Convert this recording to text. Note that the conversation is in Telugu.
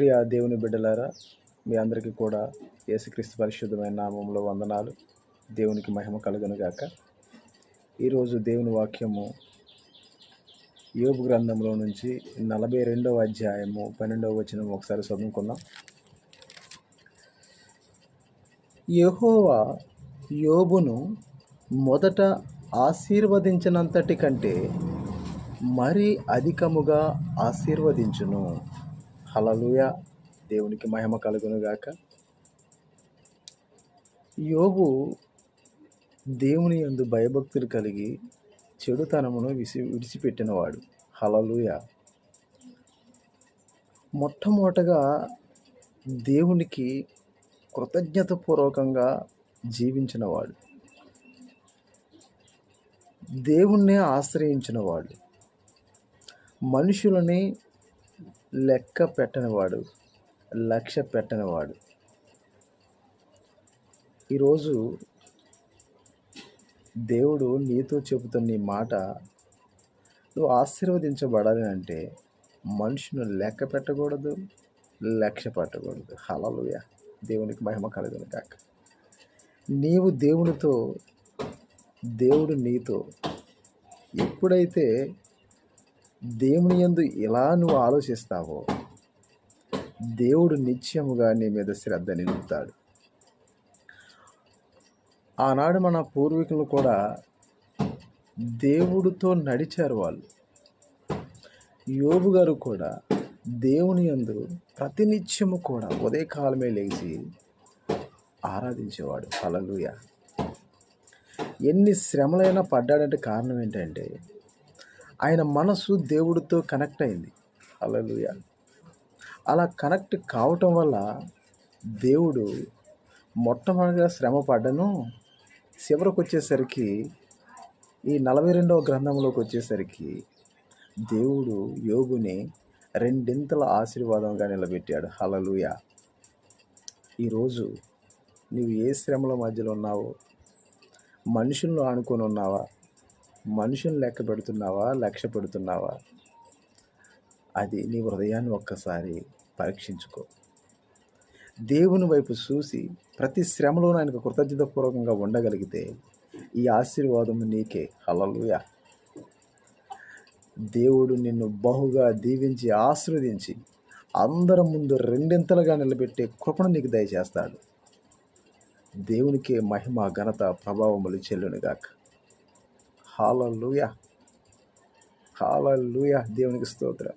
ప్రియ దేవుని బిడ్డలారా, మీ అందరికీ కూడా యేసుక్రీస్తు పరిశుద్ధమైన నామంలో వందనాలు. దేవునికి మహిమ కలుగును గాక. ఈరోజు దేవుని వాక్యము యోబు గ్రంథంలో నుంచి 42వ అధ్యాయము 12వ వచనం ఒకసారి చదువుకుందాం. యెహోవా యోబును మొదట ఆశీర్వదించినంతటి కంటే మరి అధికముగా ఆశీర్వదించును. హల్లెలూయా. దేవునికి మహిమ కలుగును గాక. యోబు దేవుని యందు భయభక్తులు కలిగి చెడుతనమును విడిచిపెట్టినవాడు. హల్లెలూయా. మొట్టమొదటగా దేవునికి కృతజ్ఞతాపూర్వకంగా జీవించినవాడు, దేవుణ్ణే ఆశ్రయించినవాడు, మనుషులని లెక్క పెట్టనివాడు, లక్ష్య పెట్టనివాడు. ఈరోజు దేవుడు నీతో చెబుతున్న ఈ మాట, నువ్వు ఆశీర్వదించబడాలి అంటే మనుషును లెక్క పెట్టకూడదు, లక్ష్య పెట్టకూడదు. హల్లెలూయా. దేవునికి మహిమ కలుగును గాక. నీవు దేవునితో, దేవుడు నీతో ఎప్పుడైతే దేవుని యందు ఇలా నువ్వు ఆలోచిస్తావో, దేవుడు నిత్యముగా నీ మీద శ్రద్ధ నిలుపుతాడు. ఆనాడు మన పూర్వీకులు కూడా దేవుడితో నడిచారు. వాళ్ళు యోబు గారు కూడా దేవుని యందు ప్రతినిత్యము కూడా ఉదయకాలమే లేచి ఆరాధించేవాడు. హల్లెలూయా. ఎన్ని శ్రమలైనా పడ్డాడంటే కారణం ఏంటంటే ఆయన మనసు దేవుడితో కనెక్ట్ అయింది. హల్లెలూయా. అలా కనెక్ట్ కావటం వల్ల దేవుడు మొట్టమొదటిగా శ్రమ పడ్డను, చివరికి వచ్చేసరికి ఈ 42వ గ్రంథంలోకి వచ్చేసరికి దేవుడు యోబుని రెండింతల ఆశీర్వాదంగా నిలబెట్టాడు. హల్లెలూయా. ఈరోజు నీవు ఏ శ్రమల మధ్యలో ఉన్నావో, మనుషులను ఆనుకొని ఉన్నావా, మనుషులను లెక్క పెడుతున్నావా, లక్ష్య పెడుతున్నావా, అది నీ హృదయాన్ని ఒక్కసారి పరీక్షించుకో. దేవుని వైపు చూసి ప్రతి శ్రమలోనూ ఆయనకు కృతజ్ఞతాపూర్వకంగా ఉండగలిగితే ఈ ఆశీర్వాదం నీకే. హల్లెలూయా. దేవుడు నిన్ను బహుగా దీవించి ఆశీర్వదించి అందరి ముందు రెండింతలుగా నిలబెట్టే కృపను నీకు దయచేస్తాడు. దేవునికే మహిమ, ఘనత, ప్రభావములు చెల్లునుగాక. హల్లెలూయా. హల్లెలూయా. దేవునికి స్తోత్రం.